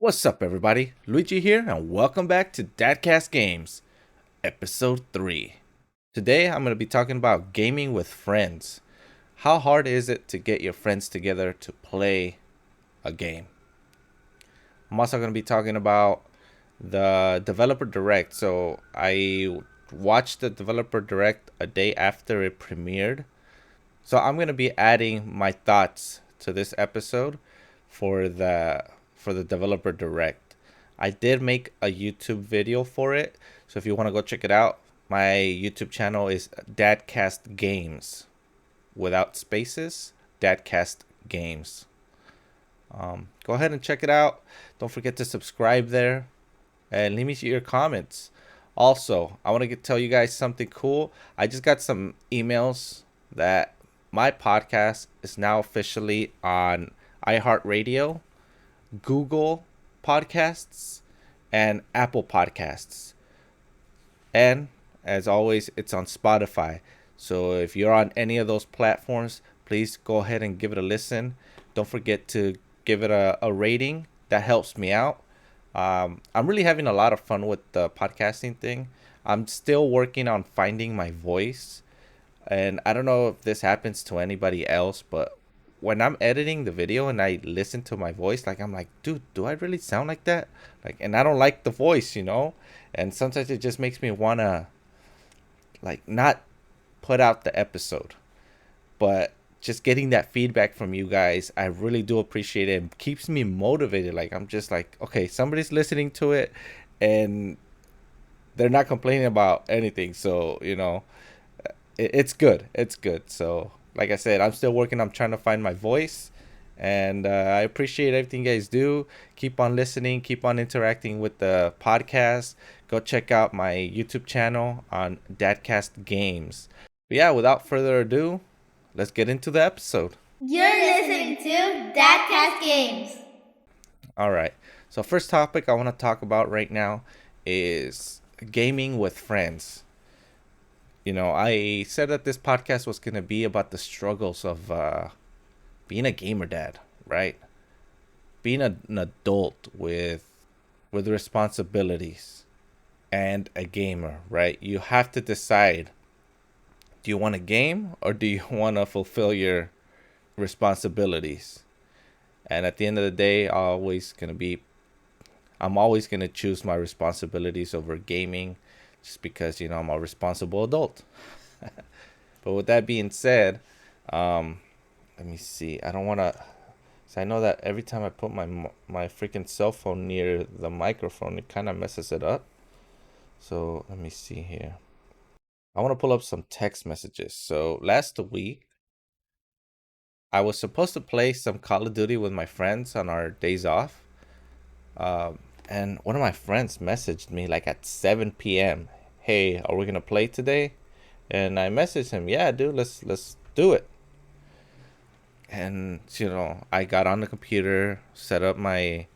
What's up, everybody? Luigi here, and welcome back to Dadcast Games, Episode 3. Today, I'm going to be talking about gaming with friends. How hard is it to get your friends together to play a game? I'm also going to be talking about the Developer Direct. So, I watched the Developer Direct a day after it premiered. So, I'm going to be adding my thoughts to this episode for the Developer Direct. I did make a YouTube video for it, so if you want to go check it out, my YouTube channel is Dadcast Games without spaces. Dadcast Games. Go ahead and check it out. Don't forget to subscribe there and leave me your comments. Also, I want to tell you guys something cool. I just got some emails that my podcast is now officially on iHeart Radio, Google Podcasts, and Apple Podcasts. And as always, it's on Spotify. So if you're on any of those platforms, please go ahead and give it a listen. Don't forget to give it a rating. That helps me out. I'm really having a lot of fun with the podcasting thing. I'm still working on finding my voice. And I don't know if this happens to anybody else, but when I'm editing the video and I listen to my voice, like I'm like, dude, do I really sound like that? Like, and I don't like the voice. And sometimes it just makes me wanna like not put out the episode. But just getting that feedback from you guys, I really do appreciate it. It keeps me motivated. Like I'm just like, okay, somebody's listening to it, and they're not complaining about anything. So it's good. It's good. So, like I said, I'm still working. I'm trying to find my voice, and I appreciate everything you guys do. Keep on listening. Keep on interacting with the podcast. Go check out my YouTube channel on Dadcast Games. But yeah, without further ado, let's get into the episode. You're listening to Dadcast Games. All right. So, first topic I want to talk about right now is gaming with friends. I said that this podcast was going to be about the struggles of being a gamer dad, right? Being an adult with responsibilities and a gamer, right? You have to decide, do you want a game or do you want to fulfill your responsibilities? And at the end of the day, I'm always going to choose my responsibilities over gaming just because, I'm a responsible adult. But with that being said, let me see. I don't want to. So I know that every time I put my freaking cell phone near the microphone, it kind of messes it up. So let me see here. I want to pull up some text messages. So last week, I was supposed to play some Call of Duty with my friends on our days off. And one of my friends messaged me like at 7 p.m. Hey, are we gonna play today? And I messaged him, yeah, dude, let's do it. And I got on the computer, set up the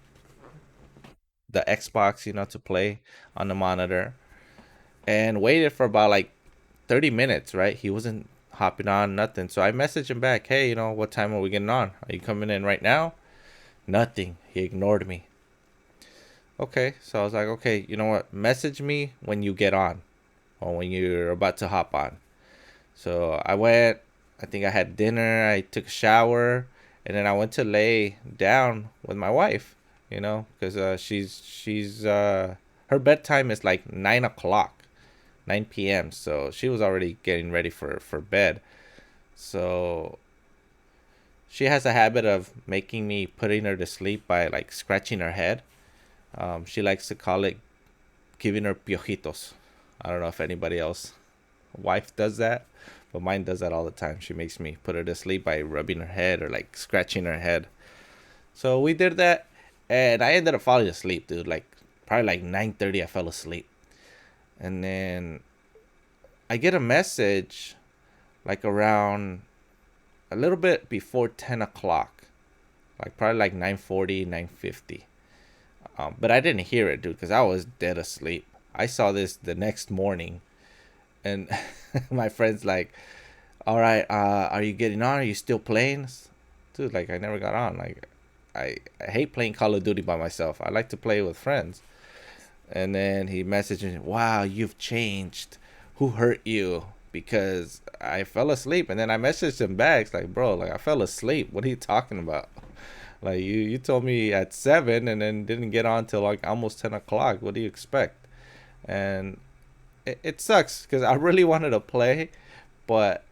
Xbox, to play on the monitor, and waited for about like 30 minutes. Right, he wasn't hopping on, nothing. So I messaged him back, hey, what time are we getting on? Are you coming in right now? Nothing. He ignored me. Okay, so I was like, okay, you know what? Message me when you get on, or when you're about to hop on. So I went. I think I had dinner. I took a shower, and then I went to lay down with my wife. Because she's her bedtime is like 9 o'clock, 9 p.m. So she was already getting ready for bed. So she has a habit of making me putting her to sleep by like scratching her head. She likes to call it giving her piojitos. I don't know if anybody else wife does that, but mine does that all the time. She makes me put her to sleep by rubbing her head or like scratching her head. So we did that, and I ended up falling asleep, dude. Like probably like 9:30, I fell asleep, and then I get a message like around a little bit before 10 o'clock, like probably like 9:40, 9:50. But I didn't hear it, dude, because I was dead asleep. I saw this the next morning, and my friend's like, all right, are you getting on? Are you still playing? Dude, like, I never got on. Like, I hate playing Call of Duty by myself. I like to play with friends. And then he messaged me, "Wow, you've changed. Who hurt you?" Because I fell asleep. And then I messaged him back, it's like, "Bro, like I fell asleep. What are you talking about? Like you told me at 7 and then didn't get on till like almost 10 o'clock. What do you expect?" And it sucks because I really wanted to play, but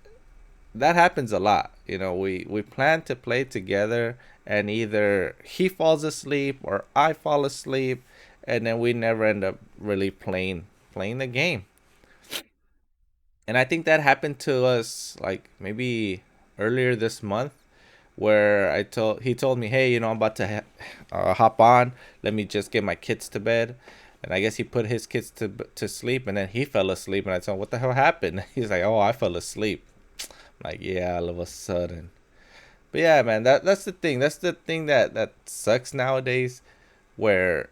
that happens a lot. We plan to play together, and either he falls asleep or I fall asleep, and then we never end up really playing the game. And I think that happened to us like maybe earlier this month, where he told me, "Hey, I'm about to hop on. Let me just get my kids to bed." And I guess he put his kids to sleep, and then he fell asleep. And I told him, "What the hell happened?" He's like, "Oh, I fell asleep." I'm like, yeah, all of a sudden. But yeah, man, that's the thing. That's the thing that sucks nowadays, where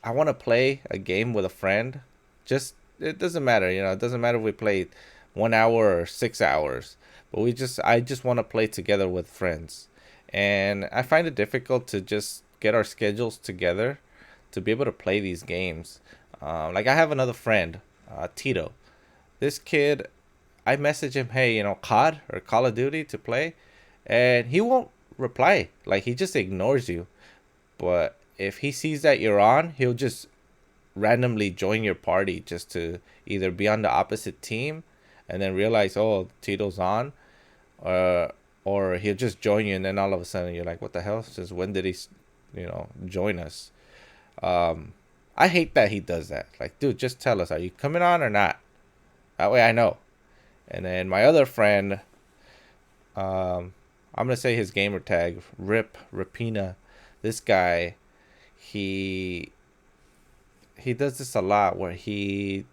I want to play a game with a friend. Just it doesn't matter, It doesn't matter if we play 1 hour or 6 hours, but I just want to play together with friends, and I find it difficult to just get our schedules together to be able to play these games. Like I have another friend, Tito. This kid, I message him, "Hey, COD or Call of Duty to play," and he won't reply. Like he just ignores you. But if he sees that you're on, he'll just randomly join your party just to either be on the opposite team and then realize, oh, Tito's on, or he'll just join you, and then all of a sudden you're like, what the hell? Since when did he, join us? I hate that he does that. Like, dude, just tell us, are you coming on or not? That way I know. And then my other friend, I'm gonna say his gamer tag, Rapina. This guy, he does this a lot where he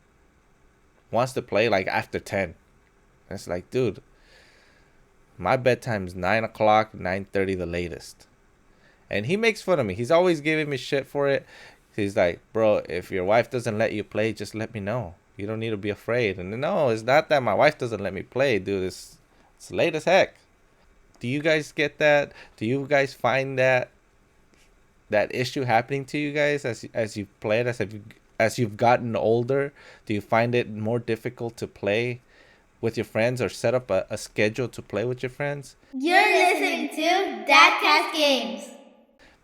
wants to play like after 10. And it's like, dude, my bedtime's 9 o'clock, 9:30 the latest. And he makes fun of me. He's always giving me shit for it. He's like, "Bro, if your wife doesn't let you play, just let me know. You don't need to be afraid." And no, it's not that my wife doesn't let me play, dude. It's late as heck. Do you guys get that? Do you guys find that issue happening to you guys as you've played, as you've gotten older? Do you find it more difficult to play with your friends or set up a schedule to play with your friends? You're listening to Dadcast Games.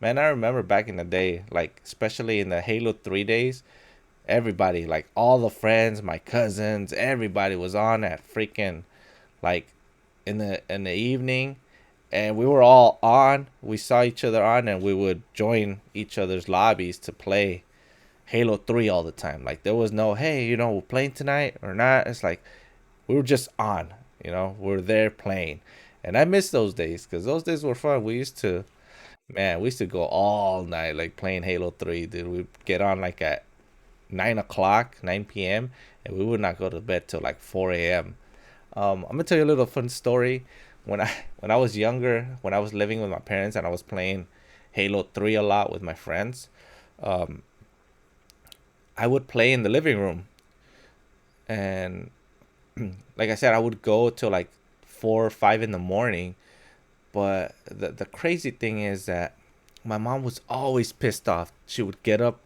Man, I remember back in the day, like especially in the Halo 3 days, everybody, like all the friends, my cousins, everybody was on at freaking like in the evening, and we were all on. We saw each other on, and we would join each other's lobbies to play Halo 3 all the time. Like there was no, "Hey, we're playing tonight or not." It's like we were just on, we're there playing. And I miss those days because those days were fun. We used to go all night like playing Halo 3, dude. We'd get on like at 9 o'clock, 9 p.m., and we would not go to bed till like 4 a.m. I'm gonna tell you a little fun story. When I was younger, when I was living with my parents and I was playing Halo 3 a lot with my friends, um, I would play in the living room, and like I said, I would go till like 4 or 5 in the morning. But the crazy thing is that my mom was always pissed off. She would get up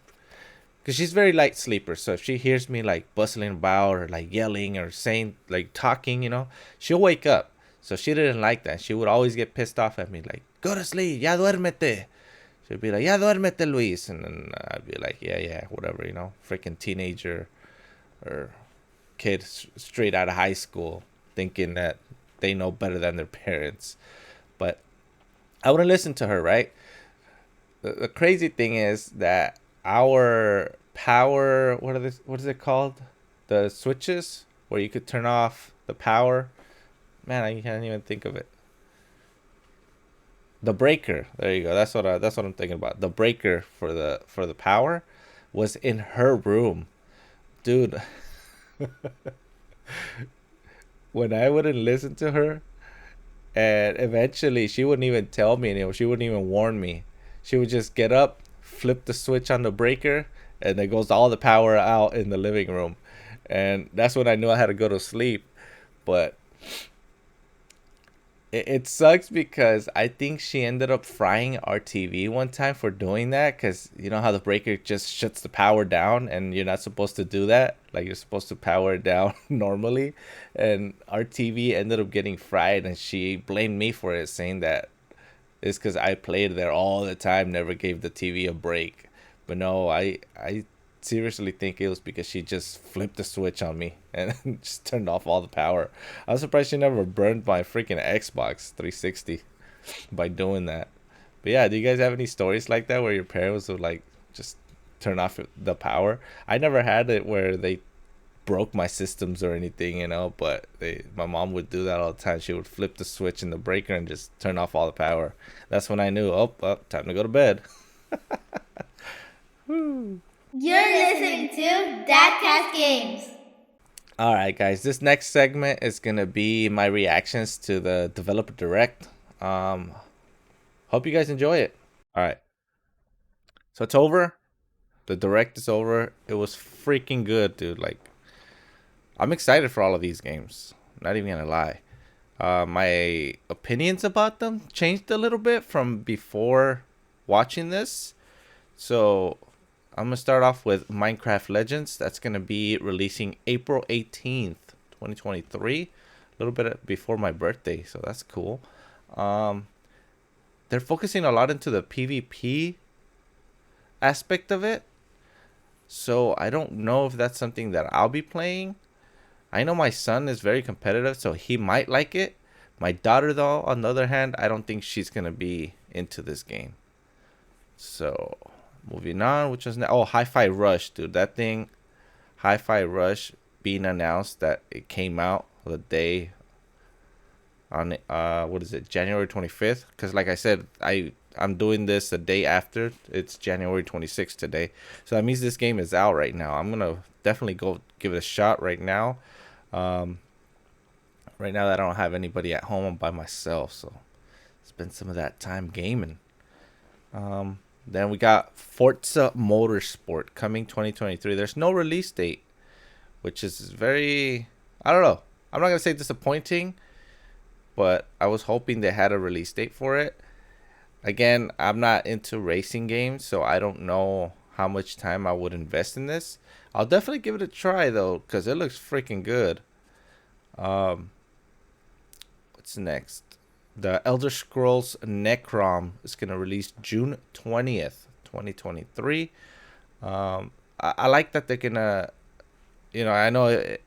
because she's very light sleeper. So if she hears me like bustling about or like yelling or saying like talking, she'll wake up. So she didn't like that. She would always get pissed off at me like, "Go to sleep, ya duérmete." She'd be like, "Ya duérmete, Luis," and then I'd be like, "Yeah, yeah, whatever," freaking teenager or kid straight out of high school thinking that they know better than their parents. But I wouldn't listen to her, right? The crazy thing is that our power, what is it called? The switches where you could turn off the power. Man, I can't even think of it. The breaker. There you go. That's what I'm thinking about. The breaker for the power was in her room. Dude, when I wouldn't listen to her, and eventually she wouldn't even tell me anymore. She wouldn't even warn me. She would just get up, flip the switch on the breaker, and there goes all the power out in the living room. And that's when I knew I had to go to sleep. But it sucks because I think she ended up frying our TV one time for doing that. Because you know how the breaker just shuts the power down, and you're not supposed to do that. Like you're supposed to power it down normally, and our TV ended up getting fried, and she blamed me for it, saying that it's because I played there all the time, never gave the TV a break. But no, I seriously think it was because she just flipped the switch on me and just turned off all the power. I was surprised she never burned my freaking Xbox 360 by doing that. But yeah, do you guys have any stories like that where your parents would like just turn off the power? I never had it where they broke my systems or anything, but my mom would do that all the time. She would flip the switch in the breaker and just turn off all the power. That's when I knew, oh, time to go to bed. You're listening to Dadcast Games. All right, guys. This next segment is gonna be my reactions to the developer direct. Um, Hope you guys enjoy it. All right, so it's over. The direct is over. It was freaking good, dude. Like, I'm excited for all of these games. Not even gonna lie. My opinions about them changed a little bit from before watching this. So I'm gonna start off with Minecraft Legends. That's gonna be releasing April 18th, 2023, a little bit before my birthday. So that's cool. Um, they're focusing a lot into the PvP aspect of it. So I don't know if that's something that I'll be playing. I know my son is very competitive, so he might like it. My daughter, though, on the other hand, I don't think she's gonna be into this game. So, moving on, which was Hi-Fi Rush, dude. That thing, Hi-Fi Rush, being announced that it came out the day on what is it, January 25th? Because like I said, I'm doing this the day after. It's January 26th today, so that means this game is out right now. I'm gonna definitely go give it a shot right now. Um, right now that I don't have anybody at home, I'm by myself, so spend some of that time gaming. Then we got Forza Motorsport coming 2023. There's no release date, which is very, I don't know. I'm not gonna say disappointing, but I was hoping they had a release date for it. Again, I'm not into racing games, so I don't know how much time I would invest in this. I'll definitely give it a try though, because it looks freaking good. Um, what's next? The Elder Scrolls Necrom is gonna release June 20th, 2023. I like that they're gonna, I know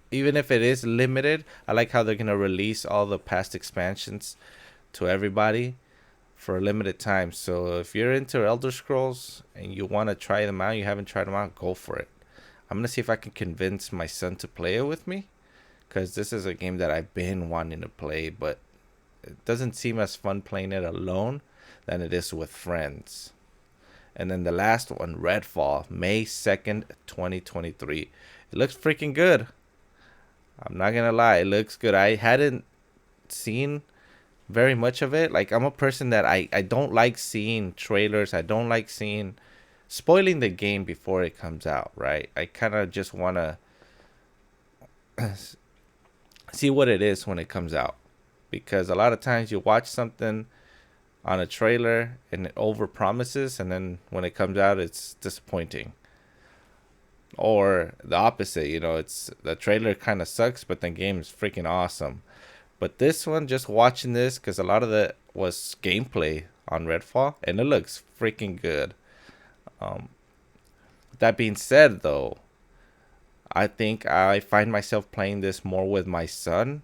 even if it is limited, I like how they're gonna release all the past expansions to everybody for a limited time. So if you're into Elder Scrolls and you want to try them out, you haven't tried them out, go for it. I'm gonna see if I can convince my son to play it with me, because this is a game that I've been wanting to play, but it doesn't seem as fun playing it alone than it is with friends. And then the last one, Redfall, May 2nd, 2023. It looks freaking good. I'm not gonna lie, it looks good. I hadn't seen very much of it. Like, I'm a person that I don't like seeing trailers. I don't like seeing spoiling the game before it comes out, right? I kind of just want to see what it is when it comes out, because a lot of times you watch something on a trailer and it over promises, and then when it comes out it's disappointing. Or the opposite, it's the trailer kind of sucks but the game is freaking awesome. But this one, just watching this, because a lot of it was gameplay on Redfall, and it looks freaking good. That being said, though, I think I find myself playing this more with my son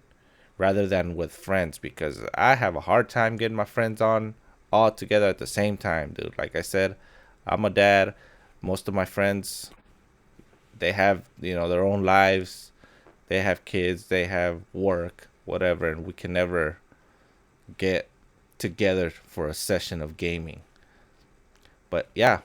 rather than with friends, because I have a hard time getting my friends on all together at the same time, dude. Like I said, I'm a dad. Most of my friends, they have, their own lives. They have kids. They have work, whatever, and we can never get together for a session of gaming. But yeah,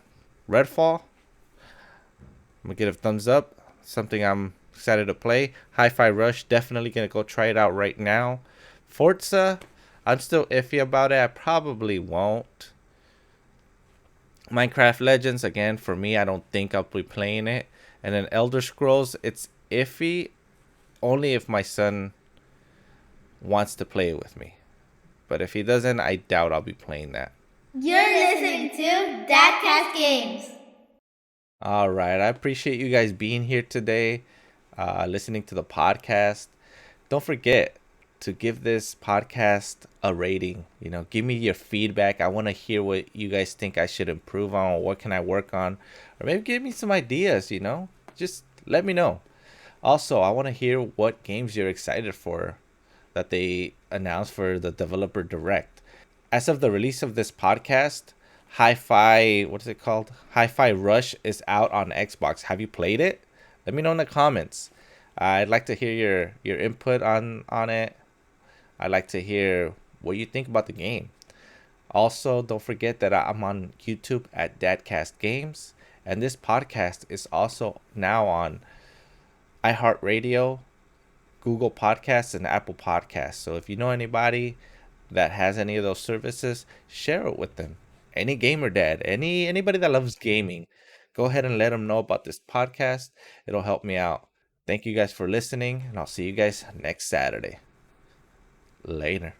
Redfall, I'm gonna give it a thumbs up. Something I'm excited to play. Hi-Fi Rush, definitely gonna go try it out right now. Forza, I'm still iffy about it. I probably won't. Minecraft Legends, again, for me, I don't think I'll be playing it. And then Elder Scrolls, it's iffy only if my son wants to play it with me. But if he doesn't, I doubt I'll be playing that. You're listening to Dadcast Games. All right. I appreciate you guys being here today, listening to the podcast. Don't forget to give this podcast a rating. Give me your feedback. I want to hear what you guys think I should improve on. What can I work on? Or maybe give me some ideas. Just let me know. Also, I want to hear what games you're excited for that they announced for the developer direct. As of the release of this podcast, Hi-Fi, what is it called? Hi-Fi Rush is out on Xbox. Have you played it? Let me know in the comments. I'd like to hear your input on it. I'd like to hear what you think about the game. Also, don't forget that I'm on YouTube at Dadcast Games, and this podcast is also now on iHeart Radio, Google Podcasts, and Apple Podcasts. So if you know anybody that has any of those services, share it with them. Any gamer dad, anybody that loves gaming, go ahead and let them know about this podcast. It'll help me out. Thank you guys for listening, and I'll see you guys next Saturday. Later.